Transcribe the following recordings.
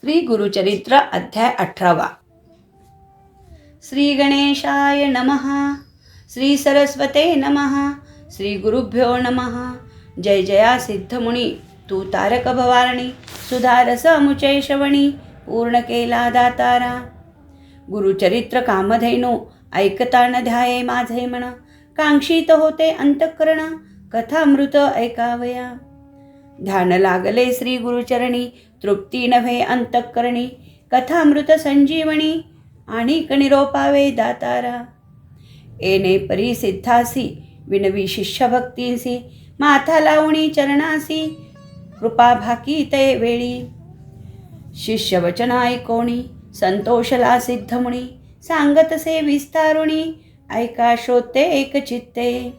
श्री गुरुचरित्र अध्याय 18. श्री गणेशाय नमः. श्री सरस्वते नमः. श्री गुरुभ्यो नमः. जय जया सिद्धमुनी तू तारक भवारणी, सुधारस अमुचे श्रवणी, पूर्ण केला दातारा. गुरुचरित्र कामधेनो ऐकता न ध्याये माझे मन, कांक्षित होते अंतःकरण कथामृत ऐकावया. ध्यान लागले श्री गुरुचरणी, तृप्ती नव्हे अंतःकरणी, कथामृत संजीवनी आणि निरोपावे दातारा. येणे परी सिद्धासी विनवी शिष्य भक्तीसी, माथा लावणी चरणासी कृपा भाकी ते वेळी. शिष्य वचन ऐकोणी संतोषला सिद्धमुनी, सांगतसे विस्तारुणी ऐका श्रोते एक चित्ते.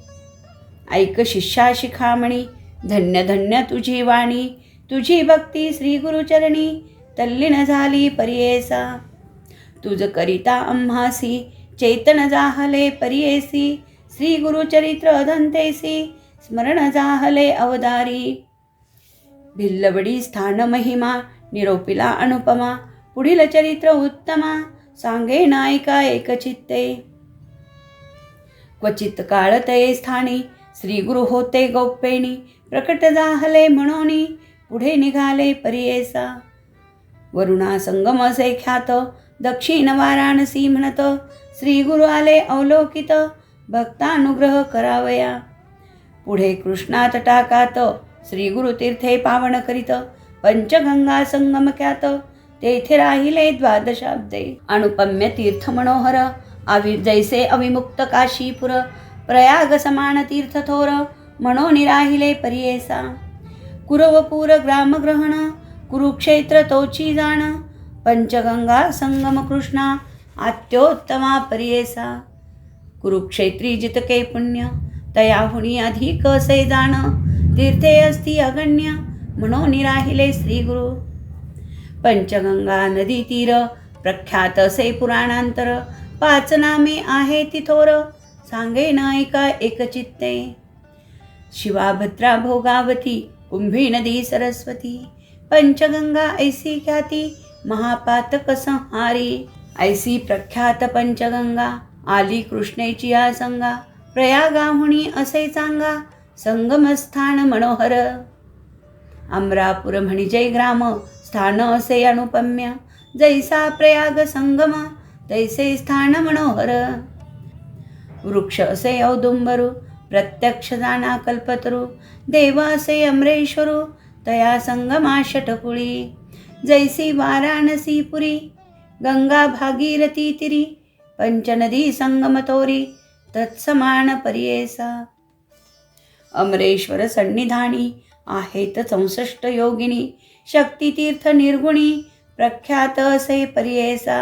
ऐक शिष्या शिखामणी, धन्य धन्य तुझी वाणी, तुझी भक्ती श्री गुरुचरणी तल्लीन झाली परियेसा. तुझ करिता आम्हासी चेतन जाहले परियेसी, श्री गुरुचरित्र अधंतेसी स्मरण जाहले अवदारी. भिल्लवडी स्थान महिमा निरोपिला अनुपमा, पुढील चरित्र उत्तमा सांगे नायका एकचित्ते. क्वचित काळ ते स्थानी श्री गुरु होते गौप्येनी, प्रकट जाहले म्हणोनी पुढे निघाले परियेसा. वरुणा संगम असे ख्यात दक्षिण वाराणसी म्हणत, श्री गुरु आले अवलोकित भक्तानुग्रह करावया. पुढे कृष्णा तटाकात श्री गुरु तीर्थे पावन करीत, पंचगंगा संगम ख्यात तेथे राहिले द्वादशाब्दे. अनुपम्य तीर्थ मनोहर जैसे अविमुक्त काशीपुर, प्रयाग समान तीर्थ थोर म्हणून राहिले परियेसा. कुरवपूर ग्रामग्रहण कुरुक्षेत्र तोची जाण, पंचगंगा संगम कृष्णा अत्योत्तमा परियेसा. कुरुक्षेत्री जितके पुण्य तयाहुनी अधिक असे जाण, तीर्थे असती अगण्य म्हणून राहिले श्री गुरु. पंचगंगा नदी तीर प्रख्यात असे पुराणांतर, पाच नामे आहे तिथोर सांगे नायका एकचित्ते. शिवाभद्रा भोगावती कुंभी नदी सरस्वती, पंचगंगा ऐसी ख्याती महापातक संहारी. ऐसी प्रख्यात पंचगंगा आली कृष्णेची या संगा, प्रयागाहुणी असे सांगा संगमस्थान मनोहर. अमरापूर म्हणजे ग्राम स्थान असे अनुपम्य, जैसा प्रयाग संगम तैसे स्थान मनोहर. वृक्ष असे औदुंबरू प्रत्यक्ष जाणा कल्पतरू, देव असे अमरेश्वरू तया संगमा षटकुळी. जैसी वाराणसी पुरी गंगा भागीरथी तिरी, पंचनदी संगम तोरी तत्समान परियेसा. अमरेश्वर सन्निधानी आहेत 64 योगिनी, शक्तितीर्थ निर्गुणी प्रख्यात असे परियेसा.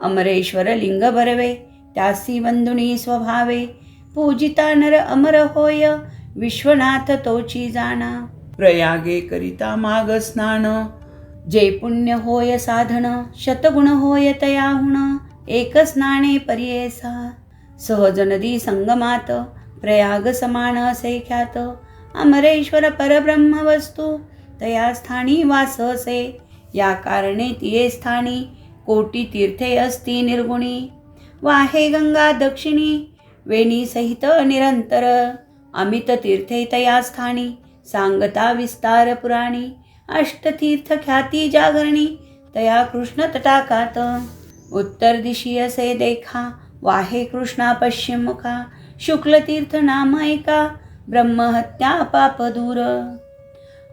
अमरेश्वर लिंग बरवे त्यासी वंदुनी स्वभावे, पूजिता नर अमर होय विश्वनाथ तोची जाणा. प्रयागे करिता माग स्नान, जे पुण्य होय साधन, शतगुण होय तयाहुण एक स्नाने परियेसा. सहज नदी संगमात प्रयाग समान असे ख्यात, अमरेश्वर परब्रह्म वस्तू तया स्थानी वास असे. या कारणे तिये स्थानी कोटी तीर्थे असती निर्गुणी. वाहे गंगा दक्षिणी वेणी सहित निरंतर, अमित तीर्थे तया स्थानी सांगता विस्तार पुराणी. अष्टतीर्थ ख्याती जागरणी तया कृष्ण तटाकात. उत्तर दिशी असे देखा वाहे कृष्णा पश्चिम मुखा, शुक्ल तीर्थ नाम एका ब्रह्महत्या पाप दूर.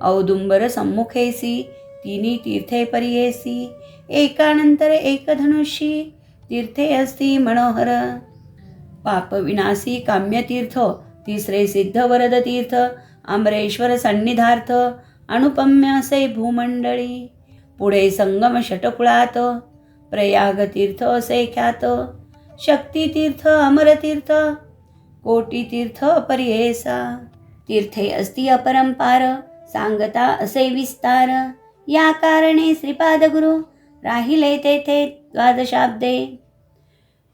औदुंबर सम्मुखेसी तिनी तीर्थे परियेसी, एकानंतर एक धनुषी तीर्थे असती मनोहर. पाप विनाशी काम्यतीर्थ तिसरे सिद्ध वरद तीर्थ, अमरेश्वर सन्निधार्थ अनुपम्य असे भूमंडळी. पुढे संगम षटकुळात प्रयाग तीर्थ असे ख्यात, शक्तितीर्थ अमरतीर्थ कोटी तीर्थ परियेसा. तीर्थे असती अपरंपार सांगता असे विस्तार, या कारणे श्रीपाद गुरु राहिले तेथे द्वादशाब्दे.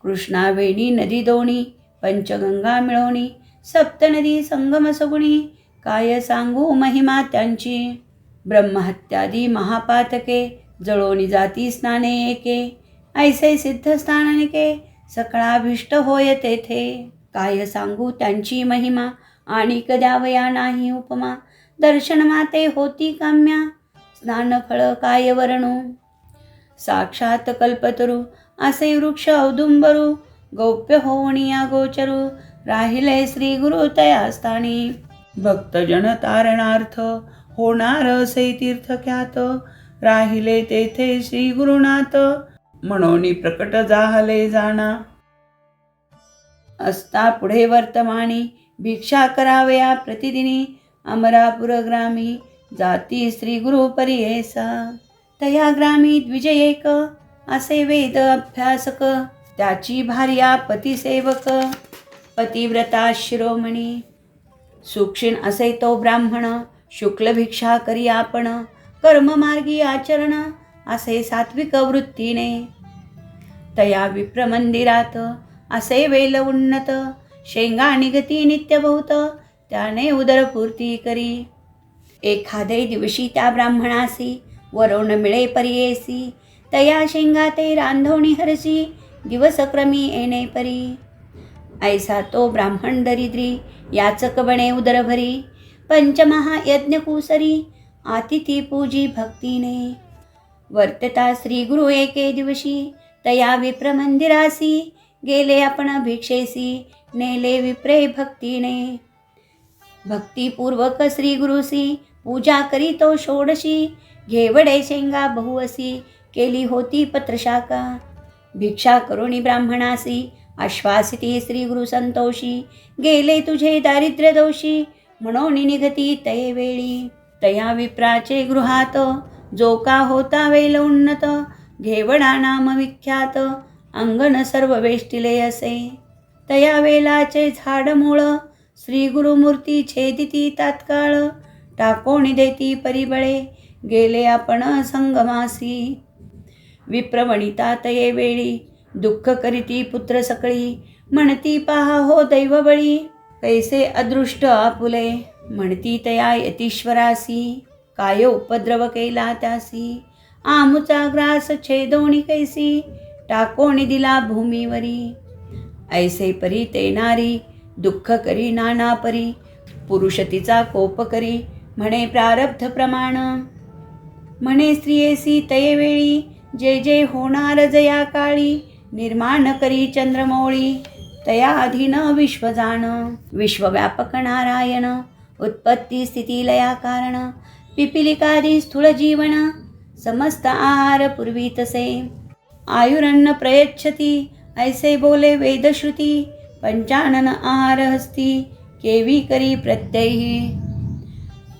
कृष्णावेणी नदी दोणी पंचगंगा मिळवणी, सप्तनदी संगम सगुणी काय सांगू महिमा त्यांची. ब्रह्महत्यादी महापातके जळोनी जाती स्नाने एके, ऐसे सिद्ध स्थाननिके, सकळाभीष्ट होय तेथे. काय सांगू त्यांची महिमा, आणि द्यावया नाही उपमा. दर्शन माते होती काम्या, स्नान फळ काय वर्णू. साक्षात कल्पतरू असे वृक्ष औदुंबरू, गौप्य होवणिया गोचरू, राहिले श्री गुरु तया स्थानी. भक्तजन तारणार्थ होणार असे तीर्थ ख्यात, राहिले तेथे श्री गुरुनाथ, म्हणून प्रकट जाहले जाणा. असता पुढे वर्तमानी, भिक्षा करावया प्रतिदिनी, अमरापूर ग्रामी जाती श्री गुरु परियेसा. तया ग्रामी द्विजयेक, असे वेद अभ्यासक, त्याची भार्या पतिसेवक, पतिव्रता शिरोमणी. सुक्षिण असे तो ब्राह्मण, शुक्ल भिक्षा करी आपण, कर्ममार्गी आचरण असे सात्विक वृत्तीने. तया विप्र मंदिरात असे वेल उन्नत, शेंगा निगती नित्य बहुत, त्याने उदरपूर्ती करी. एखादे दिवशी त्या ब्राह्मणासी वरोण मिळे परियेसी, तया शेंगा ते रांधोणी हरसी, दिवसक्रमी येणे परी. ऐसा तो ब्राह्मण दरिद्री, याचक बणे उदरभरी, पंचमहायज्ञ कुसरी, आतिथी पूजी भक्तीने. वर्तता श्री गुरु एके दिवशी, तया विप्र मंदिरासी, गेले आपण भिक्षेसी, नेले विप्रे भक्तीने. भक्तिपूर्वक श्री गुरुसी, पूजा करी तो षोडशी, घेवडे शेंगा बहुअसी, केली होती पत्रशाखा. भिक्षा करुणी ब्राह्मणासी, आश्वासिती श्री गुरु संतोषी, गेले तुझे दारिद्र्य दोषी, म्हणून निघती तये वेळी. तया विप्राचे गृहात, जो का होता वेल उन्नत, घेवडा नाम विख्यात, अंगण सर्व वेष्टिले असे. तया वेलाचे झाड मूळ, श्री गुरुमूर्ती छेदिती तात्काळ, टाकोणी देती परिबळे, गेले आपण संगमासी. विप्रवणिता तये वेळी, दुःख करीती पुत्र सकळी, म्हणती पहा हो दैवबळी, कैसे अदृष्ट आपुले, म्हणती तया यतीश्वरासी, काय उपद्रव केला त्यासी, आमुचा ग्रास छेदोणी कैसी, टाकोणी दिला भूमीवरी. ऐसे परी ते नारी, दुःख करी नाना परी, पुरुष तिचा कोप करी, म्हणे प्रारब्ध प्रमाण. म्हणे स्त्रियेसी तये वेळी, जे जे होणार जया काळी, निर्माण करी चंद्रमौळी, तया अधीन विश्व जाण. विश्वव्यापक नारायण, उत्पत्ती स्थिती लया कारण, पिपिलिकादी स्थूल जीवन, समस्त आहार पूर्वी तसे. आयुरन्न प्रयच्छती, ऐसे बोले वेदश्रुती, पंचानन आहार हस्ती, केवी करी प्रत्ययी.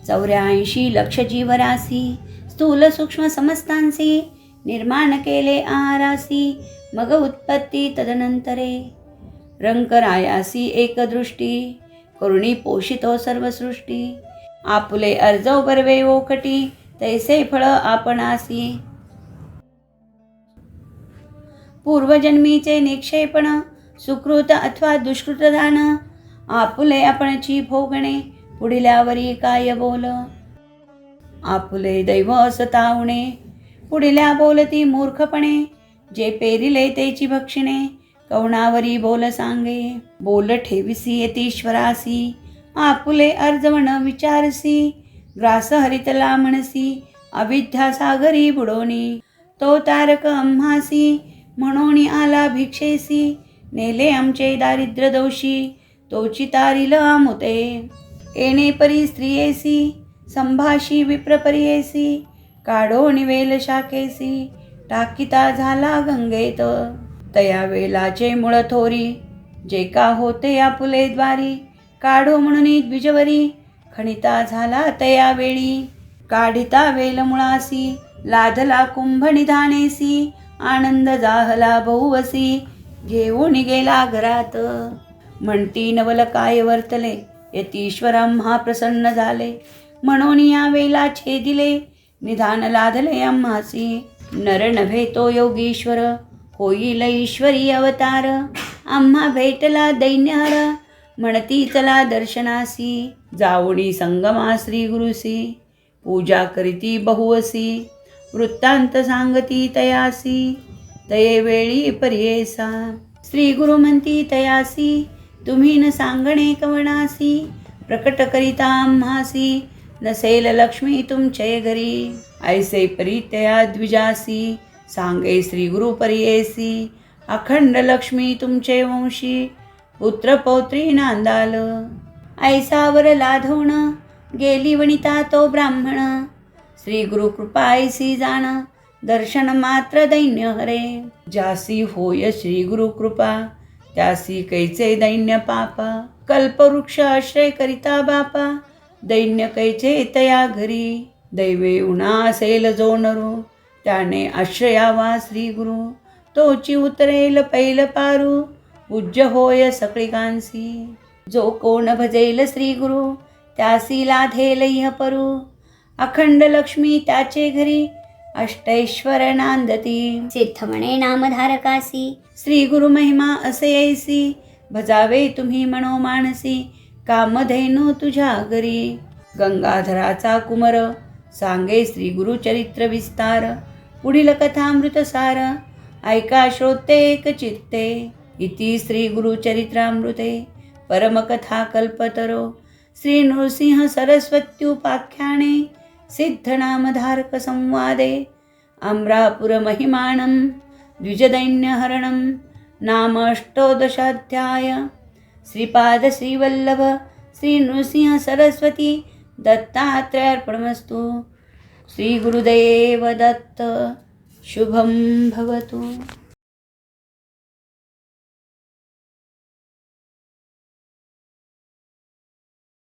84 लक्ष जीवरासी, स्थूल सूक्ष्म समस्तांसी, निर्माण केले आहारासी, मग उत्पत्ती तदनंतरे. रंकरायासी एकदृष्टी, करुणी पोषितो सर्वसृष्टी, आपुले अर्जव बर्वे ओकटी, तैसे फळ आपणासी. पूर्वजन्मीचे निक्षेपण, सुकृत अथवा दुष्कृत दान, आपुले आपणची भोगणे, पुढिल्यावरी काय बोल. आपुले दैव असतावणे, पुढिल्या बोलती मूर्खपणे, जे पेरिले तेची भक्षिणे, कवणावरी बोल सांगे. बोल ठेविसी यतीश्वरासी, आपुले अर्जवण विचारसी, ग्रास हरितला म्हणसी, अविद्या सागरी बुडोनी. तो तारक आम्हासी, म्हणून आला भिक्षेसी, नेले आमचे दारिद्र्य दोषी, तोची तारिल आमुते. येणे परी स्त्रियेसी, संभाषी विप्रपरियेसी, काढो निवेल शाखेसी, टाकिता झाला गंगेत. तया वेलाचे मूळ थोरी, जे का होते आपुले द्वारी, काढो म्हणून द्विजवरी, खणिता झाला तया वेळी. काढिता वेल मुळासी, लाधला कुंभ निधानेसी, आनंद जाहला बहुवसी, घेऊन गेला घरात. म्हणती नवल काय वर्तले, यतीश्वर आम्हा प्रसन्न झाले, म्हणून या वेला छेदिले, निधान लाधले आम्हासी. नर नव्हे तो योगीश्वर, होईल ईश्वरी अवतार, आम्हा भेटला दैन्यहर, म्हणती चला दर्शनासी. जाऊणी संगमा श्री गुरुसी, पूजा करीती बहुअसी, वृत्तांत सांगती तयासी तये वेळी पर्येसा. श्री गुरु म्हणती तयासी तुम्ही न सांगणे कवणासी. प्रकट करिता आम्हासी नसेल लक्ष्मी तुमचे घरी. ऐसे परितया द्विजासी सांगे श्री गुरु पर्येसी. अखंड लक्ष्मी तुमचे वंशी पुत्र पौत्री नांदाल. ऐसावर लाधवण गेली वनिता तो ब्राह्मण. श्री गुरु कृपा ऐसी जाण दर्शन मात्र दैन्य हरे. ज्यासी होय श्री गुरु कृपा त्यासी कैचे दैन्य पापा. कल्पवृक्ष आश्रय करिता बापा दैन्य कैचे तया घरी. दैवे उणा असेल जो नरू त्याने आश्रयावा श्री गुरु. तोची उतरेल पैल पारू पूज्य होय सगळिकांसी. जो कोण भजेल श्री गुरु त्यासी लाधेल इह परू. अखंड लक्ष्मी त्याचे घरी अष्टैश्वर नांदती. सिद्ध म्हणे नामधारकासी श्री गुरु महिमा असे ऐसी. भजावे तुम्ही मनोमानसी कामधेनु तुझ्या घरी. गंगाधराचा कुमर सांगे श्री गुरु चरित्र विस्तार. पुढील कथामृत सार ऐका श्रोते एक चित्ते. इति श्री गुरु चरित्रामृते परमकथा कल्पतरो. श्री नृसिंह सरस्वत्युपाख्याने सिद्धनामधारक संवादे. अमरापुर महिमानं द्विजदैन्यहरणं नाम अष्टोदशाध्याय. श्रीपाद श्रीवल्लभ श्री नृसिंह सरस्वती दत्तात्रेयार्पणमस्तु. श्री गुरुदेव दत्त. शुभं भवतु.